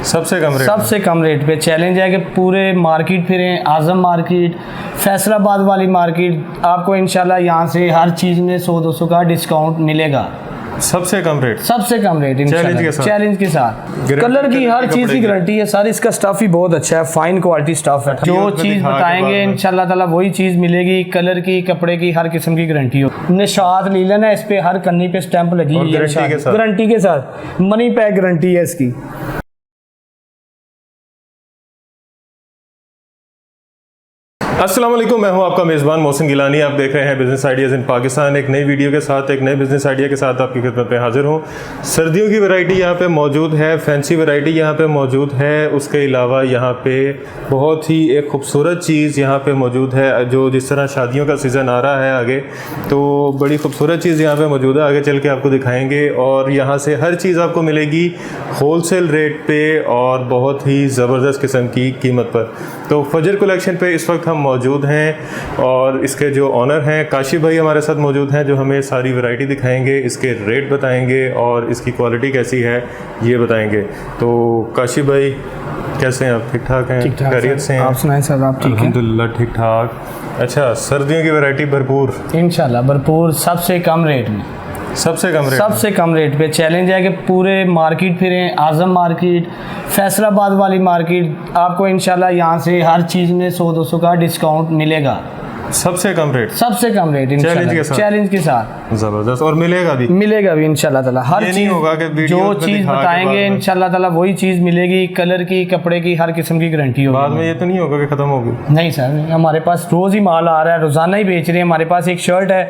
सबसे कम रेट पे चैलेंज है कि पूरे मार्केट फिरें, आजम मार्केट, फैसलाबाद वाली मार्केट, आपको इंशाल्लाह यहाँ से हर चीज़ में 100-200 का डिस्काउंट मिलेगा। सबसे कम रेट चैलेंज के साथ कलर की हर चीज़ की गारंटी है सर। इसका स्टफ ही बहुत अच्छा है, फाइन क्वालिटी स्टफ है। जो चीज़ बताएंगे इंशाल्लाह ताला वही चीज़ मिलेगी। कलर की, कपड़े की, हर किस्म की गारंटी हो। निशात लीलन है, इस पे हर कन्नी पे स्टैंप लगी हुई है गारंटी के साथ। मनी पैक गारंटी है इसकी। अस्सलाम वालेकुम, मैं हूं आपका मेज़बान मोहसिन गिलानी। आप देख रहे हैं बिज़नेस आइडियाज़ इन पाकिस्तान। एक नई वीडियो के साथ, एक नए बिज़नेस आइडिया के साथ आपकी खिदमत में हाजिर हूं। सर्दियों की वैरायटी यहाँ पे मौजूद है, फैंसी वैरायटी यहाँ पे मौजूद है। उसके अलावा यहाँ पे बहुत ही एक खूबसूरत चीज़ यहाँ पे मौजूद है, जो जिस तरह शादियों का सीज़न आ रहा है आगे, तो बड़ी खूबसूरत चीज़ यहाँ पर मौजूद है। आगे चल के आपको दिखाएँगे और यहाँ से हर चीज़ आपको मिलेगी होलसेल रेट पर और बहुत ही ज़बरदस्त किस्म की कीमत पर। तो फजर कलेक्शन पे इस वक्त हम मौजूद हैं और इसके जो ऑनर हैं काशिफ भाई हमारे साथ मौजूद हैं, जो हमें सारी वैरायटी दिखाएंगे, इसके रेट बताएंगे और इसकी क्वालिटी कैसी है ये बताएंगे। तो काशिफ भाई कैसे हैं आप? ठीक ठाक हैं? खैरियत से हैं? आप सुनाएं सर, आप ठीक हैं? अल्हम्दुलिल्लाह ठीक ठाक। अच्छा, सर्दियों की वैरायटी भरपूर इंशाल्लाह भरपूर, सबसे कम रेट में, सबसे कम रेट पे चैलेंज है कि पूरे मार्केट फिरें, आजम मार्केट, फैसलाबाद वाली मार्केट, आपको इंशाल्लाह यहाँ से हर चीज़ में 100-200 का डिस्काउंट मिलेगा। सबसे कम रेट चैलेंज के साथ जबरदस्त। और मिलेगा भी इंशाल्लाह ताला। हर चीज़ होगा कि जो चीज़ बताएंगे इंशाल्लाह ताला वही चीज़ मिलेगी। कलर की, कपड़े की, हर किस्म की गारंटी होगी। बाद में ये तो नहीं होगा कि ख़त्म होगी? नहीं सर, हमारे पास रोज़ ही माल आ रहा है, रोज़ाना ही बेच रहे हैं। हमारे पास एक शर्ट है,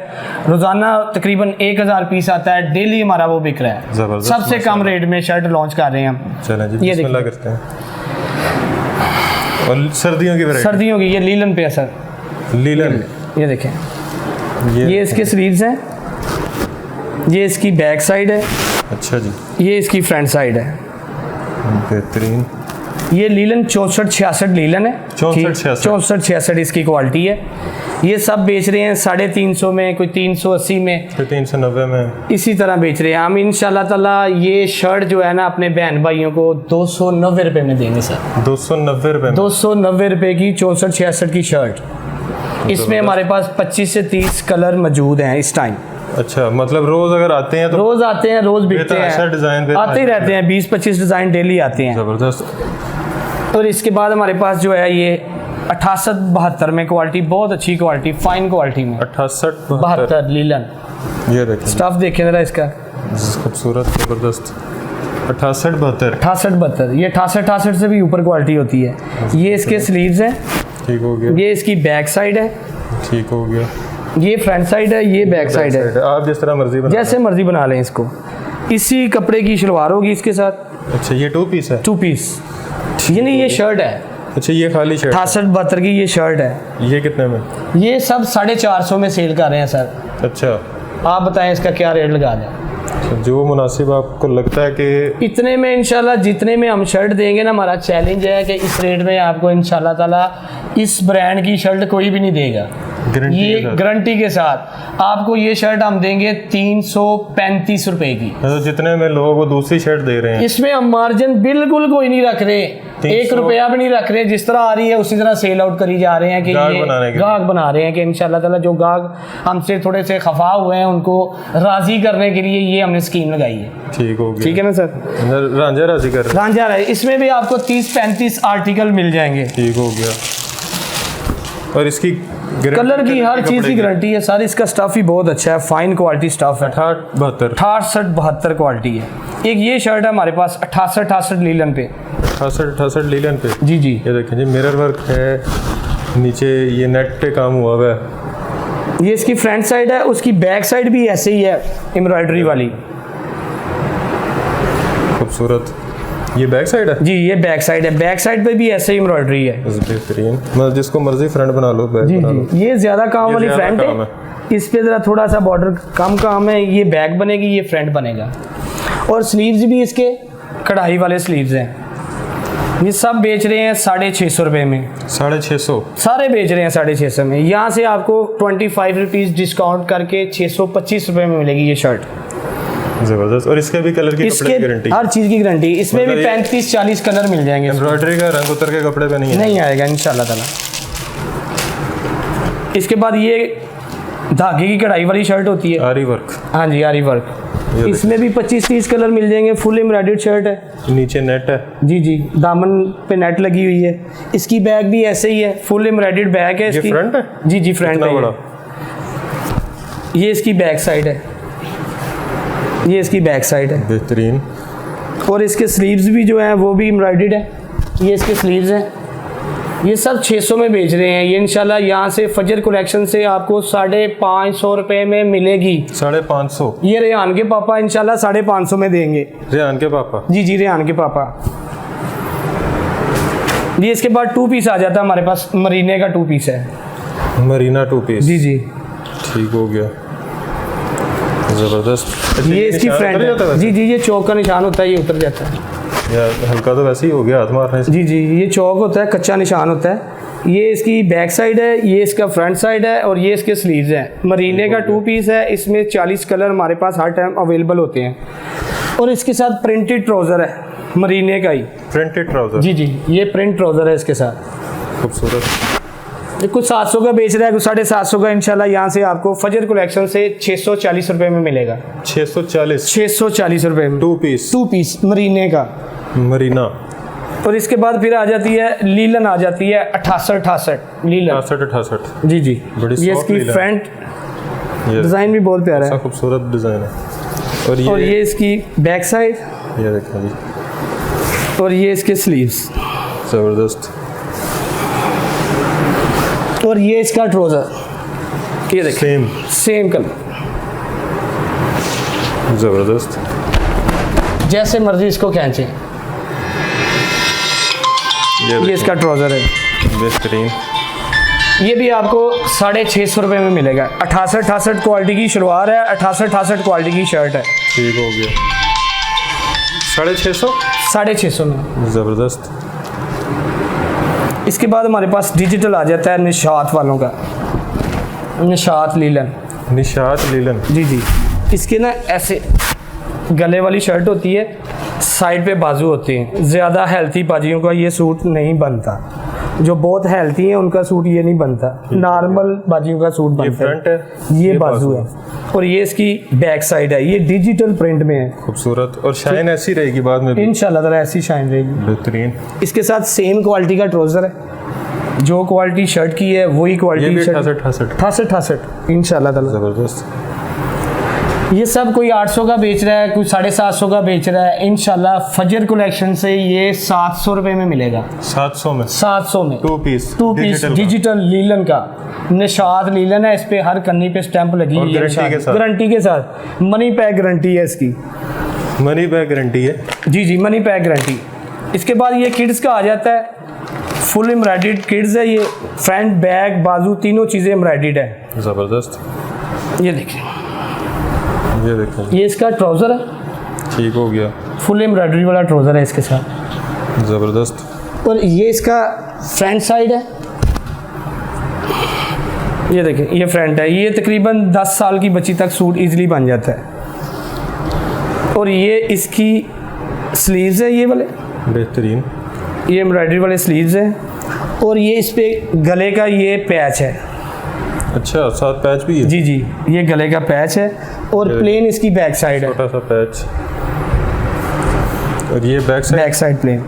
रोज़ाना तकरीबन 1000 पीस आता है, डेली हमारा वो बिक रहा है। सबसे कम रेट में शर्ट लॉन्च कर रहे हैं हम। चलें जी, बिस्मिल्लाह करते हैं। और सर्दियों की ये लीलन पे है सर। लीलन, ये देखें, ये इसके स्लीव्स हैं, ये इसकी बैक साइड है। अच्छा जी, ये इसकी फ्रंट साइड है। बेहतरीन। ये लीलन 64-66 लीलन है। 64-66 इसकी क्वालिटी है। ये सब बेच रहे हैं 350 में, कोई 380 में, कोई 390 में, इसी तरह बेच रहे हैं हम। इंशाल्लाह ताला ये शर्ट जो है ना अपने बहन भाइयों को 290 रुपये में देंगे सर। 290 रुपये? 290 रुपये की 64-66 की शर्ट। इसमें हमारे पास 25 से 30 कलर मौजूद हैं इस टाइम। अच्छा, मतलब रोज अगर आते हैं तो रोज बिकते हैं, डिजाइन आते ही रहते हैं, 20-25 डिजाइन डेली आते हैं। जबरदस्त। और इसके बाद हमारे पास जो है ये 68-72 में क्वालिटी, बहुत अच्छी क्वालिटी, फाइन क्वालिटी में 68-72 लीलन। ये देखें, स्टफ देखें जरा इसका, खूबसूरत, जबरदस्त। 68-72 ये 68 से भी ऊपर क्वालिटी होती है। ये इसके स्लीव्स हैं, ठीक हो गया। ये इसकी बैक साइड है, ठीक हो गया। ये फ्रंट साइड है, ये बैक साइड है। आप जैसे मर्जी बना लें इसको। इसी कपड़े की शलवार होगी इसके साथ। अच्छा, ये 2 पीस है? 2 पीस, ये नहीं, ये शर्ट है। अच्छा, ये खाली शर्ट? 68-72 की ये शर्ट है। ये कितने में? ये सब 450 में सेल कर रहे हैं सर। अच्छा, आप बताएं इसका क्या रेट लगा दें? जो मुनासिब आपको लगता है कि इतने में इंशाल्लाह, जितने में हम शर्ट देंगे ना, हमारा चैलेंज है कि इस रेट में आपको इंशाल्लाह ताला इस ब्रांड की शर्ट कोई भी नहीं देगा। ये गारंटी के साथ आपको ये शर्ट हम देंगे 335 रुपए की। तो जितने में लोग वो दूसरी शर्ट दे रहे हैं, इसमें हम मार्जिन बिल्कुल कोई नहीं रख रहे, 1 रुपया भी नहीं रख रहे। जिस तरह आ रही है उसी तरह सेल आउट करी जा रहे हैं कि ये गाहक बना रहे हैं कि इंशाल्लाह ताला जो गाहक हमसे थोड़े से खफा हुए हैं उनको राजी करने के लिए ये हमने स्कीम लगाई है। ठीक हो गया, ठीक है ना सर? रांझा राजी कर रांझा है, इसमें भी आपको 30-35 आर्टिकल मिल जाएंगे। ठीक हो गया। और इसकी कलर की हर चीज़ की गारंटी है सर। इसका स्टफ ही बहुत अच्छा है, फाइन क्वालिटी स्टफ है। 68-72 क्वालिटी है। एक ये शर्ट है हमारे पास 68-68 लीलन पे। 68 लीलन पे? जी। ये देखें जी, मिरर वर्क है, नीचे ये नेट पे काम हुआ हुआ है। ये इसकी फ्रंट साइड है, उसकी बैक साइड भी ऐसे ही है, एम्ब्रॉयडरी वाली, खूबसूरत। ये बैक साइड है? जी, ये बैक साइड है। बैक साइड पे भी ऐसे ही एम्ब्रॉयडरी है। बेहतरीन, मतलब जिसको मर्जी फ्रंट बना लो, बैक बना लो। ये ज्यादा काम वाली फ्रंट है, इस पे जरा थोड़ा सा बॉर्डर कम काम है। ये बैक बनेगी, ये फ्रंट बनेगा। और स्लीव्स भी इसके कढ़ाई वाले स्लीव्स हैं। ये सब बेच रहे हैं 650 रुपये में। 650? सारे बेच रहे हैं 650 में। यहाँ से आपको 25 रुपीज़ डिस्काउंट करके 625 रुपये में मिलेगी ये शर्ट। जबरदस्त। और इसके भी कलर की कपड़े की गारंटी, हर चीज़ की गारंटी, इसमें मतलब भी 35-40 कलर मिल जाएंगे। एम्ब्रॉयडरी का रंग उतर के कपड़े पे नहीं आएगा इंशाल्लाह ताला। इसके बाद ये धागे की कढ़ाई वाली शर्ट होती है, आरी वर्क। हाँ जी, आरी वर्क। इसमें भी 25-30 कलर मिल जाएंगे। फुल एम्ब्रॉयडर्ड शर्ट है, नीचे नेट है। जी जी, दामन पे नेट लगी हुई है। इसकी बैग भी ऐसे ही है, फुल एम्ब्रॉयडर्ड बैग है इसकी। फ्रंट है? जी जी, फ्रंट है। बड़ा। ये इसकी बैक साइड है, ये इसकी बैक साइड है, बेहतरीन। और इसके स्लीव्स भी जो है वो भी एम्ब्रॉयडर्ड है। ये इसके स्लीव्स हैं। ये सब 600 में बेच रहे हैं। ये इंशाल्लाह यहाँ से फजर कलेक्शन से आपको 550 रुपए में मिलेगी। 550? ये रेहान के पापा इंशाल्लाह 550 में देंगे। रेहान के पापा? जी जी, रेहान के पापा। ये इसके बाद 2 पीस आ जाता है हमारे पास, मरीने का 2 पीस है, मरीना 2 पीस। जी जी, ठीक हो गया, जबरदस्त। ये इसकी फ्रंट है। जी जी, ये चौक का निशान होता है, ये उतर जाता है। यार हल्का तो वैसे ही हो गया हाथ मारने से। जी जी, ये चौक होता है, कच्चा निशान होता है। ये इसकी बैक साइड है, ये इसका फ्रंट साइड है, और ये इसके स्लीव्स हैं। मरीने का 2 पीस है। इसमें 40 कलर हमारे पास हर टाइम अवेलेबल होते हैं। और इसके साथ प्रिंटेड ट्राउज़र है, मरीने का ही प्रिंटेड ट्राउज़र। जी जी, ये प्रिंट ट्राउज़र है इसके साथ। खूबसूरत। कुछ 700 का बेच रहा है, कुछ 750 का। इंशाल्लाह यहाँ से आपको फजर कलेक्शन से 640 रुपए में मिलेगा। 640 रुपए में 2 पीस? 2 पीस मरीने का, मरीना। और इसके बाद फिर आ जाती है लीलन, आ जाती है 68 लीलन। 68। जी जी, बड़ी ये इसकी फ्रंट डिज़ाइन भी बहुत प्यारा है, खूबसूरत डिज़ाइन है। और ये इसकी बैक साइड, ये देखें जी, और ये इसके स्लीव्स, ज़बरदस्त। और ये इसका ट्राउज़र, ये देखिए सेम कलर, ज़बरदस्त। जैसे मर्जी इसको खींचे। ये इसका ट्राउज़र है, बेहतरीन। ये भी आपको 650 रुपए में मिलेगा। 68 क्वालिटी की शलवार है, 68 क्वालिटी की शर्ट है। ठीक हो गया, 650? 650 में, ज़बरदस्त। इसके बाद हमारे पास डिजिटल आ जाता है निशात वालों का, निशात लीलन। निशात लीलन? जी जी, इसके ना ऐसे गले वाली शर्ट होती है, साइड पे बाजू होते हैं। ज़्यादा हेल्थी बाजियों का ये सूट नहीं बनता, जो बहुत हेल्थी हैं उनका सूट ये नहीं बनता, नॉर्मल बाजियों का सूट बनता है। फ्रंट है, ये बाजू है, और ये इसकी बैक साइड है। ये डिजिटल प्रिंट में है, खूबसूरत। और शाइन ऐसी रहेगी बाद में भी इंशाल्लाह ताला, ऐसी शाइन रहेगी, बेहतरीन। इसके साथ सेम क्वालिटी का ट्राउज़र है, जो क्वालिटी शर्ट की है वही क्वालिटी 68 इंशाल्लाह ताला, ज़बरदस्त। ये सब कोई 800 का बेच रहा है, कोई 750 का बेच रहा है। इंशाल्लाह फजर कलेक्शन से ये 700 रुपए में मिलेगा। 700 में? 700 में 2 पीस डिजिटल लीलन का, निशात लीलन है। इस पे हर कन्नी पे स्टैंप लगी हुई है, गारंटी के साथ। मनी पैक गारंटी है इसकी, मनी बैक गारंटी है। जी जी, मनी पैक गारंटी। इसके बाद ये किड्स का आ जाता है, फुल एम्ब्रॉयडर्ड किड्स है। ये फ्रंट बैक बाजू तीनों चीज़ें एम्ब्रॉयडर्ड है, ज़बरदस्त। ये देखिए, ये देखें, ये इसका ट्राउज़र है, ठीक हो गया, फुल एम्ब्रॉयडरी वाला ट्राउज़र है इसके साथ, ज़बरदस्त। और ये इसका फ्रंट साइड है। ये देखिए, ये फ्रंट है। ये तकरीबन 10 साल की बच्ची तक सूट इजीली बन जाता है। और ये इसकी स्लीव्स है, ये वाले बेहतरीन, ये एम्ब्रॉयडरी वाले स्लीव्स हैं। और ये इस पे गले का ये पैच है। अच्छा, साथ पैच भी है? जी जी, ये गले का पैच है, और प्लेन इसकी बैक साइड है, छोटा सा पैच। और ये बैक साइड प्लेन,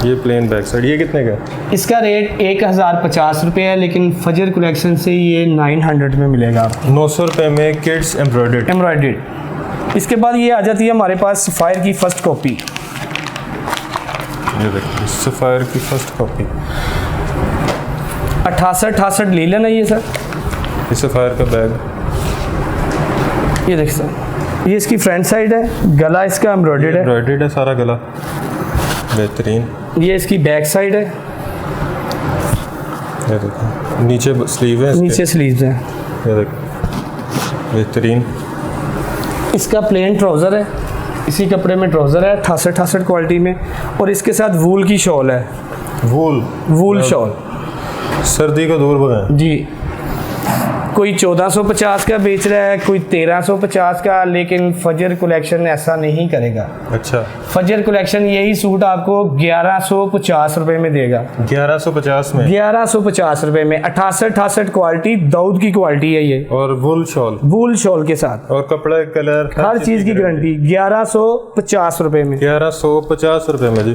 ये प्लेन बैक साइड। ये कितने का? इसका रेट 1050 रुपये है, लेकिन फजर कलेक्शन से ये 900 में मिलेगा आपको। 900 रुपये में किड्स एम्ब्रॉयडर्ड। इसके बाद ये आ जाती है हमारे पास सफ़ायर की फर्स्ट कॉपी। ये देखिए, सफ़ायर की फर्स्ट कॉपी, 68 लीलन है ये सर। ये सफ़ायर का बैग, ये देखिए सर, ये इसकी फ्रंट साइड है, गला इसका एम्ब्रॉयडर्ड है सारा गला, बेहतरीन। ये इसकी बैक साइड है, ये देखो नीचे स्लीव है, नीचे स्लीव्स हैं, ये देखो बेहतरीन। इसका प्लेन ट्राउज़र है, इसी कपड़े में ट्राउज़र है 68 क्वालिटी में, और इसके साथ वूल की शॉल है, वूल शॉल, सर्दी को दूर भगाएं जी। कोई 1450 का बेच रहा है, कोई 1350 का, लेकिन फजर कलेक्शन ऐसा नहीं करेगा। अच्छा, फजर कलेक्शन यही सूट आपको 1150 रुपए में देगा। 1150 में? 1150 रुपए में 68 क्वालिटी, दाऊद की क्वालिटी है ये, और वूल शॉल के साथ, और कपड़ा कलर हर चीज की गारंटी। 1150 रुपए में। 1150 रुपए में जी।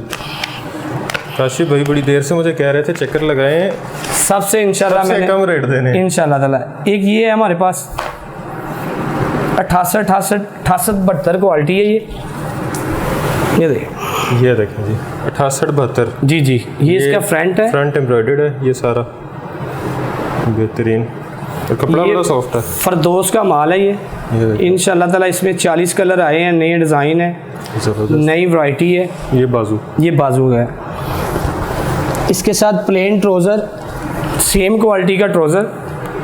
काशिफ भाई बड़ी देर से मुझे कह रहे थे चक्कर लगाएं, सबसे इंशाल्लाह मैंने कम रेट देने इंशाल्लाह ताला। एक ये है हमारे पास 68 क्वालिटी है ये देखिए, ये देखें जी 68-72 जी जी। ये इसका फ्रंट है, फ्रंट एम्ब्रॉयडर्ड है ये सारा, बेहतरीन, और कपड़ा बड़ा सॉफ्ट है, फरदोस का माल है ये इंशाल्लाह ताला। इसमें 40 कलर आए हैं, नए डिज़ाइन है, नई वैरायटी है। ये बाजू है, इसके साथ प्लेन ट्राउज़र, सेम क्वालिटी का ट्राउज़र,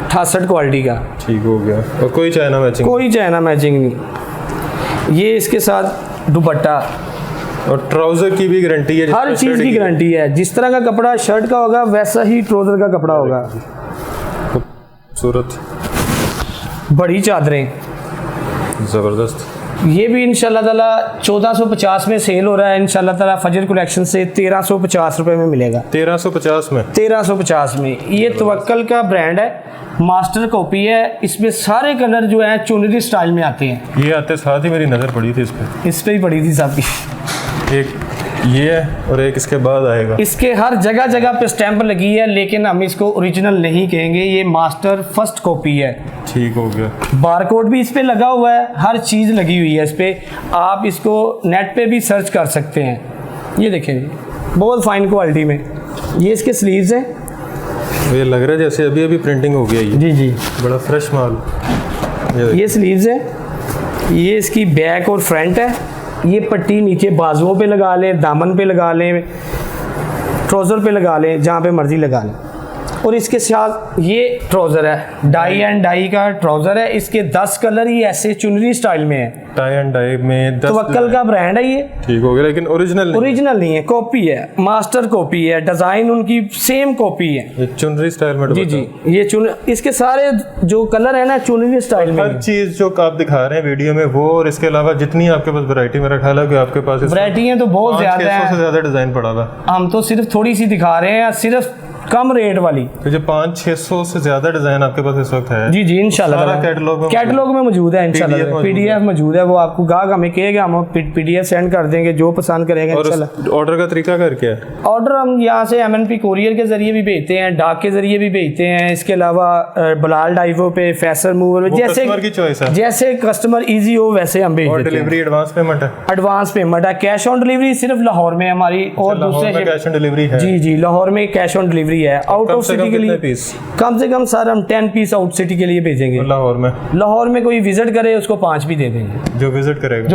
68 क्वालिटी का। ठीक हो गया। और कोई चाइना मैचिंग नहीं। ये इसके साथ दुपट्टा और ट्राउज़र की भी गारंटी है, हर चीज़ की गारंटी है। जिस तरह का कपड़ा शर्ट का होगा वैसा ही ट्राउज़र का कपड़ा होगा। खूबसूरत बड़ी चादरें, ज़बरदस्त। ये भी इंशाल्लाह ताला 1450 में सेल हो रहा है। इंशाल्लाह ताला फजर कलेक्शन से 1350 रुपए में मिलेगा। 1350 में? 1350 में। ये तवक्कल का ब्रांड है, मास्टर कॉपी है। इसमें सारे कलर जो है चुनरी स्टाइल में आते हैं। ये आते साथ ही मेरी नज़र पड़ी थी इस पे ही पड़ी थी सबकी। एक ये है और एक इसके बाद आएगा। इसके हर जगह जगह पे स्टैंप लगी है, लेकिन हम इसको ओरिजिनल नहीं कहेंगे, ये मास्टर फर्स्ट कॉपी है। ठीक हो गया। बारकोड भी इस पे लगा हुआ है, हर चीज़ लगी हुई है इस पे। आप इसको नेट पे भी सर्च कर सकते हैं। ये देखें बहुत फाइन क्वालिटी में। ये इसके स्लीव्स हैं, ये लग रहा है जैसे अभी अभी प्रिंटिंग हो गया ये। जी जी, बड़ा फ्रेश माल। ये स्लीव्स है, ये इसकी बैक और फ्रंट है। ये पट्टी नीचे बाजुओं पे लगा लें, दामन पे लगा लें, ट्राउज़र पे लगा लें, जहाँ पे मर्जी लगा लें। और इसके साथ ये ट्राउज़र है, डाई एंड डाई का ट्राउज़र है। इसके 10 कलर ही ऐसे चुनरी स्टाइल में है। डाई एंड डाई में 10 तवक्कल का ब्रांड है ये। ठीक हो गया, लेकिन ओरिजिनल नहीं है, कॉपी है, मास्टर कॉपी है। डिज़ाइन उनकी सेम कॉपी है, ये चुनरी स्टाइल में। जी जी, ये इसके सारे जो कलर है ना चुनरी स्टाइल में। हर चीज़ जो आप दिखा रहे हैं वीडियो में वो, और इसके अलावा जितनी आपके पास वैरायटी, मेरा ख्याल है कि आपके पास वैरायटी है तो बहुत ज़्यादा है, से ज़्यादा डिज़ाइन पड़ा हुआ। हम तो सिर्फ थोड़ी सी दिखा रहे हैं, सिर्फ कम रेट वाली। तो जो 500-600 से ज्यादा डिजाइन आपके पास इस वक्त है? जी जी इंशाल्लाह कैटलॉग में मौजूद है। इंशाल्लाह पीडीएफ मौजूद है, वो आपको गाहक हमें कहेगा, हम पीडीएफ सेंड कर देंगे, जो पसंद करेगा इंशाल्लाह। ऑर्डर का तरीका करके है? ऑर्डर हम यहाँ से एमएनपी कोरियर के जरिए भी भेजते हैं, डाक के जरिए भी भेजते हैं। इसके अलावा बलाल डाइवो पे, फैसल मूवर, जैसे कस्टमर ईजी हो वैसे हम भेज देते हैं। डिलीवरी एडवांस पेमेंट है? एडवांस पेमेंट है। कैश ऑन डिलीवरी सिर्फ लाहौर में हमारी, और दूसरे कैश ऑन डिलीवरी है? जी जी, लाहौर में कैश ऑन डिलीवरी है। आउट ऑफ सिटी के लिए कम से कम सर हम 10 पीस आउट सिटी के लिए भेजेंगे। लाहौर में कोई विजिट करे उसको 5 भी दे देंगे। जो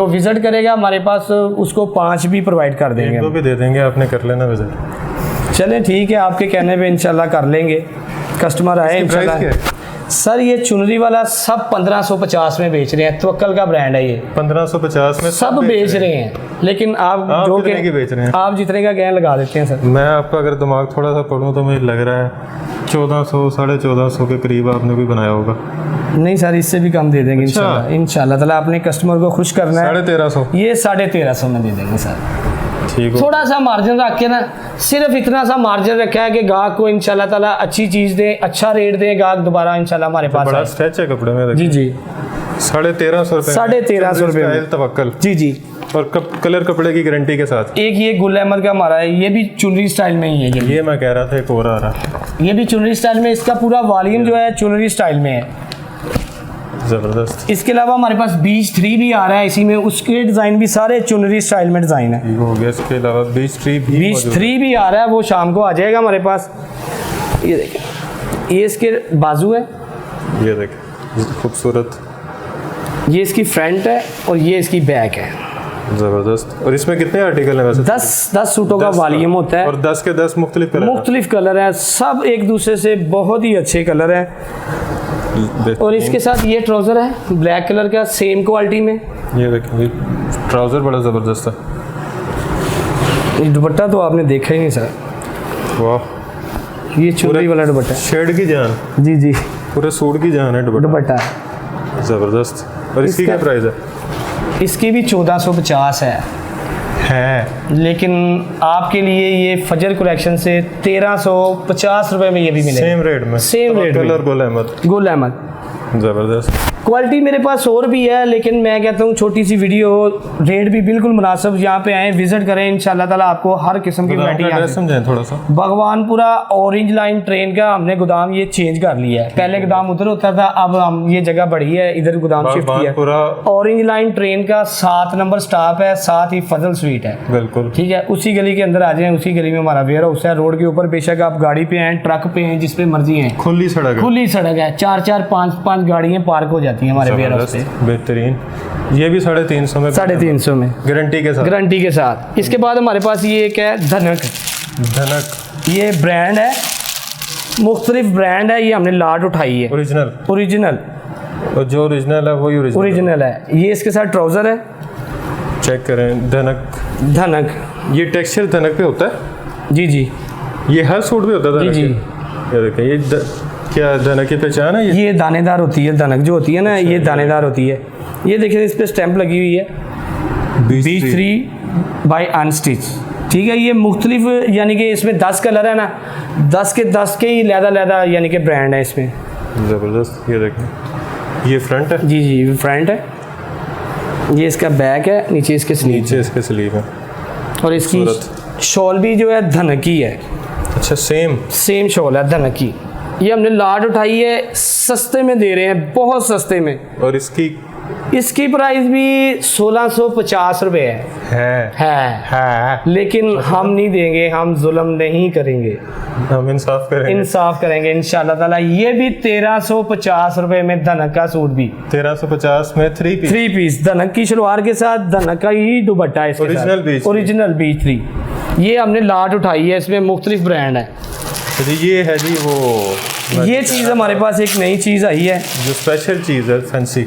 विजिट करेगा हमारे पास उसको 5 भी प्रोवाइड कर देंगे। 1-2 भी दे देंगे, आपने कर लेना विजिट। चलें ठीक है, आपके कहने पे इंशाल्लाह कर लेंगे, कस्टमर आए इंशाल्लाह। सर ये चुनरी वाला सब 1550 में बेच रहे हैं, तवक्कल का ब्रांड है ये। 1550 में सब बेच रहे हैं, लेकिन आप जो के बेच रहे हैं, आप जितने का कहें लगा देते हैं सर। मैं आपका अगर दिमाग थोड़ा सा पढ़ूं तो मुझे लग रहा है 1400-1450 के करीब आपने भी बनाया होगा। नहीं सर, इससे भी कम दे देंगे इंशाल्लाह ताला। अपने कस्टमर को खुश करना है। 1350? ये 1350 में दे देंगे सर। ठीक, थोड़ा सा मार्जिन रख के ना, सिर्फ इतना सा मार्जिन रखा है कि गाहक को इंशाल्लाह ताला अच्छी चीज दे, अच्छा रेट दे, गाहक दोबारा इंशाल्लाह हमारे पास। बड़ा स्ट्रेच है कपड़े में। जी जी, 1350 रुपए। 1350 रुपए तवक्कल। जी जी, और कलर कपड़े की गारंटी के साथ। एक ये गुल अहमद का हमारा है, ये भी चुनरी स्टाइल में ही है। ये मैं कह रहा था एक और आ रहा, ये भी चुनरी स्टाइल में, इसका पूरा वॉल्यूम जो है चुनरी स्टाइल में है। जबरदस्त। इसके अलावा हमारे पास बीच 3 भी आ रहा है इसी में, उसके डिजाइन भी सारे चुनरी स्टाइल में डिजाइन है। हो गया। इसके अलावा बीच 3 भी आ रहा है, वो शाम को आ जाएगा हमारे पास। ये देखिए, ये इसके बाजू है, ये देखिए खूबसूरत। ये इसकी फ्रंट है और ये इसकी बैक है। जबरदस्त। और इसमें कितने आर्टिकल हैं वैसे? 10 सूटों का वॉल्यूम होता है, और 10 के 10 मुख्तलिफ कलर हैं, सब एक दूसरे से बहुत ही अच्छे कलर हैं। और इसके साथ ये ट्राउजर है ब्लैक कलर का, सेम क्वालिटी में। ये देखिए ट्राउजर बड़ा जबरदस्त है। दुपट्टा तो आपने देखा ही नहीं सर। वाह, ये चुनरी वाला दुपट्टा, शेड की जान। जी जी, पूरे सूट की जान है दुपट्टा। ज़बरदस्त। और इसकी क्या प्राइस है? इसकी भी 1450 है, लेकिन आपके लिए ये फजर कलेक्शन से 1350 रुपए में ये भी मिलेगा। सेम रेट में? सेम रेट में। कलर गुल अहमद। ज़बरदस्त। क्वालिटी मेरे पास और भी है, लेकिन मैं कहता हूँ छोटी सी वीडियो, रेट भी बिल्कुल मुनासिब। यहाँ पे आए, विजिट करें, इंशाल्लाह ताला आपको हर किस्म की वैरायटी समझें थोड़ा सा। भगवानपुरा ऑरेंज लाइन ट्रेन का हमने गोदाम ये चेंज कर लिया है। पहले गोदाम उधर होता था, अब हम ये जगह बढ़ी है, इधर गोदाम शिफ्ट किया। ऑरेंज लाइन ट्रेन का 7 नंबर स्टॉप है, साथ ही फजल स्वीट है। बिल्कुल ठीक है, उसी गली के अंदर आ जाए, उसी गली में हमारा वेयर हाउस है। रोड के ऊपर बेशक आप गाड़ी पे हैं, ट्रक पे हैं, जिस पे मर्जी हैं, खुली सड़क है, 4-4 5-5 गाड़ियाँ पार्क हो जाती हैं हमारे वेयर हाउस पे। बेहतरीन। ये भी 350 में? 350 में गारंटी के साथ। इसके बाद हमारे पास ये एक है धनक। ये ब्रांड है, मुख्तलिफ ब्रांड है, ये हमने लाट उठाई है। ओरिजिनल और जो ओरिजिनल है वही ओरिजिनल है। ये इसके साथ ट्राउजर है, चेक करें। धनक ये टेक्सचर धनक पे होता है? जी। ये हर सूट पे होता है? जी। ये देखें, ये क्या धनक की पहचान है? ये दानेदार होती है, धनक जो होती है ना, ये दानेदार होती है। ये देखिए, इस पे स्टैंप लगी हुई है, B3 बाय अनस्टिच। ठीक है, ये मुख्तलिफ, यानी कि इसमें 10 कलर है ना, 10 के ही लहदा यानी कि ब्रांड है इसमें। ज़बरदस्त। ये देखें, ये फ्रंट है? जी फ्रंट है। ये इसका बैक है, नीचे इसके स्लीव है। और इसकी शॉल भी जो है धनक की है। अच्छा, सेम शॉल है धनक की। ये हमने लाट उठाई है, सस्ते में दे रहे हैं, बहुत सस्ते में। और इसकी प्राइस भी 1650 रुपए है। लेकिन हम नहीं देंगे, हम जुल्म नहीं करेंगे, हम इंसाफ करेंगे इंशाल्लाह ताला। ये भी 1350 रुपए में धनक का सूट भी। 1350 में 3 पीस धनक की शलवार के साथ, धनक का ही दुपट्टा है, ओरिजिनल B3। ये हमने लाट उठाई है, इसमें मुख्तलिफ ब्रांड है। ये है जी वो, ये चीज़ हमारे पास एक नई चीज़ आई है, जो स्पेशल चीज़ है, फैंसी।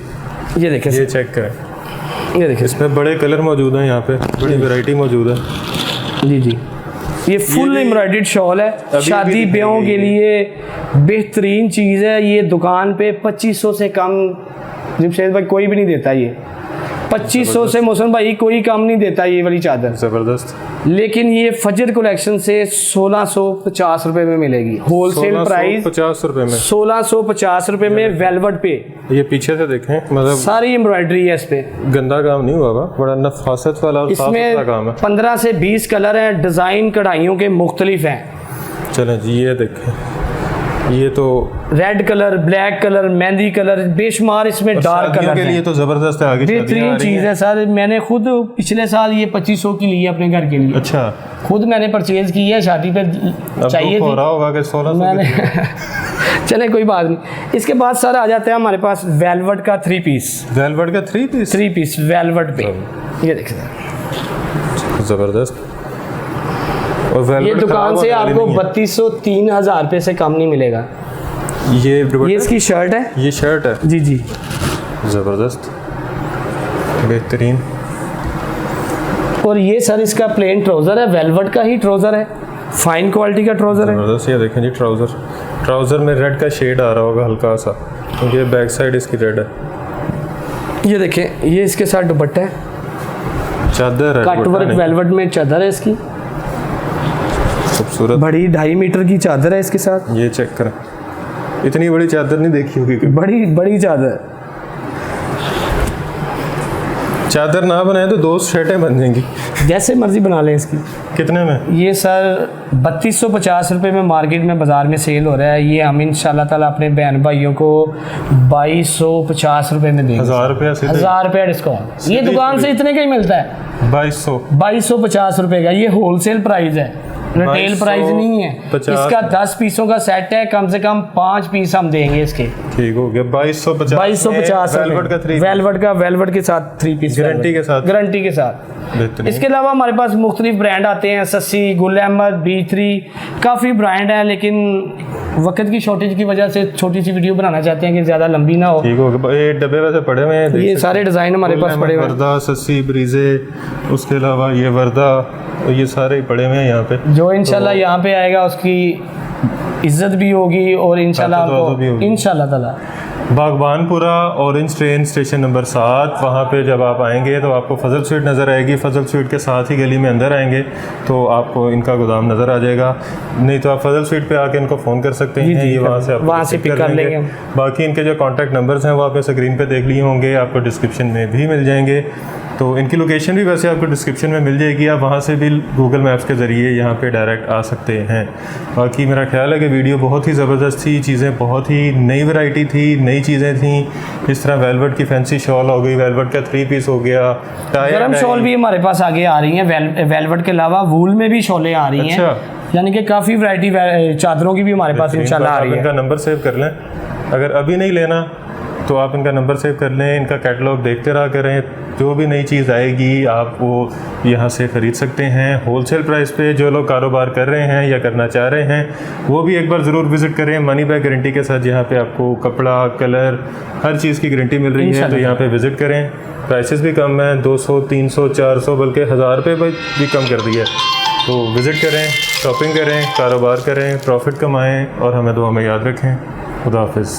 ये देखें, ये चेक करें, ये देखें, इसमें बड़े कलर मौजूद हैं, यहाँ पे बड़ी वैरायटी मौजूद है। जी। ये फुल एम्ब्रॉयडर्ड शॉल है, शादी ब्याहों के लिए बेहतरीन चीज़ है। ये दुकान पे 2500 से कम जमशेद भाई कोई भी नहीं देता। ये 2500 से मोहसिन भाई कोई कम नहीं देता ये वाली चादर। ज़बरदस्त। लेकिन ये फजर कलेक्शन से 1650 रुपए में मिलेगी, होलसेल प्राइस 50 रुपए में, 1650 रुपए में वेलवेट पे। ये पीछे से देखें, मतलब सारी एम्ब्रॉयडरी है इस पे, गंदा काम नहीं हुआ, बड़ा नफासत वाला और साफ सुथरा काम है। 15 से 20 कलर हैं, डिजाइन कढ़ाइयों के मुख्तलिफ हैं। चलें जी, ये देखें, ये तो red colour, black colour, mehndi colour, बेशुमार इसमें डार्क कलर के लिए तो जबरदस्त है। आगे बेहतरीन चीज़ है सर। मैंने खुद पिछले साल ये 2500 की ली है अपने घर के लिए। अच्छा, खुद मैंने परचेज की है, शादी पे चाहिए थी। होगा कि 1600 मैंने चले कोई बात नहीं। इसके बाद सर आ जाते हैं हमारे पास वेलवेट का 3 पीस। वेलवेट का 3 पीस वेलवेट पे, ये देखिए जबरदस्त। ये दुकान से आपको 3200-3000 रुपए से कम नहीं मिलेगा। ये इसकी शर्ट है, ये शर्ट है जी। ज़बरदस्त, बेहतरीन। और ये सर इसका प्लेन ट्राउज़र है, वेलवेट का ही ट्राउज़र है, फाइन क्वालिटी का ट्राउज़र है। ज़बरदस्त। ये देखें जी, ट्राउज़र में रेड का शेड आ रहा होगा हल्का सा, क्योंकि ये बैक साइड इसकी रेड है। ये देखें, ये इसके साथ दुपट्टा है, चादर है, कट वर्क वेलवेट में चादर है इसकी, खूबसूरत बड़ी 2.5 मीटर की चादर है इसके साथ। ये चेक करें, इतनी बड़ी चादर नहीं देखी होगी, बड़ी चादर ना बनाए तो 2 शर्टें बन जाएंगी, जैसे मर्जी बना लें। इसकी कितने में? ये सर 3250 रुपये में मार्केट में बाजार में सेल हो रहा है। ये हम इंशाल्लाह ताला अपने बहन भाइयों को 2250 रुपये में देंगे। 1000 रुपया डिस्काउंट। ये दुकान से इतने का ही मिलता है, 2250 रुपये का। ये होलसेल प्राइस है, रिटेल प्राइस नहीं है। इसका 10 पीसों का सेट है, कम से कम 5 पीस हम देंगे इसके। ठीक हो गया, 2250 वेलवेट के साथ 3 पीस गारंटी के साथ। इसके अलावा हमारे पास मुख्तलिफ ब्रांड आते हैं, सस्सी, गुल अहमद, B3, काफ़ी ब्रांड है। लेकिन वक्त की शॉर्टेज की वजह से छोटी सी वीडियो बनाना चाहते हैं कि ज़्यादा लंबी ना हो। ठीक हो गया, ये डब्बे वैसे पड़े हुए हैं, ये सारे डिज़ाइन हमारे पास पड़े हुए हैं, वर्दा, सस्सी, ब्रीजे, उसके अलावा ये वर्दा, ये सारे पड़े हुए हैं यहाँ पे। जो इंशाल्लाह यहाँ पे आएगा उसकी इज्जत भी होगी और इंशाल्लाह आपको इंशाल्लाह ताला। Baghbanpura orange train station number 7, वहाँ पे जब आप आएंगे तो आपको फजल स्वीट नज़र आएगी। फजल स्वीट के साथ ही गली में अंदर आएंगे तो आपको इनका गोदाम नज़र आ जाएगा। नहीं तो आप फजल स्वीट पे आके इनको फ़ोन कर सकते हैं, ये वहाँ से पिक कर लेंगे। बाकी इनके जो कॉन्टैक्ट नंबर्स हैं वो आपने स्क्रीन पे देख लिए होंगे, आपको डिस्क्रिप्शन में भी मिल जाएंगे। तो इनकी लोकेशन भी वैसे आपको डिस्क्रिप्शन में मिल जाएगी, आप वहाँ से भी गूगल मैप्स के ज़रिए यहाँ पे डायरेक्ट आ सकते हैं। बाकी मेरा ख्याल है कि वीडियो बहुत ही ज़बरदस्त थी, चीज़ें बहुत ही नई वैरायटी थी, नई चीज़ें थी। इस तरह वेलवेट की फैंसी शॉल हो गई, वेलवेट का 3 पीस हो गया, गरम शॉल भी हमारे पास आगे आ रही हैं। वेलवेट के अलावा वूल में भी शॉलें आ रही हैं, यानी कि काफ़ी वैरायटी चादरों की भी हमारे पास इंशाल्लाह आ रही है। इनका नंबर सेव कर लें, अगर अभी नहीं लेना तो आप इनका नंबर सेव कर लें, इनका कैटलॉग देखते रहा करें, जो भी नई चीज़ आएगी आप वो यहाँ से ख़रीद सकते हैं होलसेल प्राइस पे। जो लोग कारोबार कर रहे हैं या करना चाह रहे हैं वो भी एक बार ज़रूर विज़िट करें, मनी बैक गारंटी के साथ। यहाँ पे आपको कपड़ा, कलर, हर चीज़ की गारंटी मिल रही है, तो यहाँ पे विज़िट करें। प्राइसेस भी कम हैं, 200, 300, 400 बल्कि 1000 रुपये भी कम कर दिया। तो विज़िट करें, शॉपिंग करें, कारोबार करें, प्रॉफिट कमाएँ और हमें दुआ में याद रखें। खुदा हाफिज़।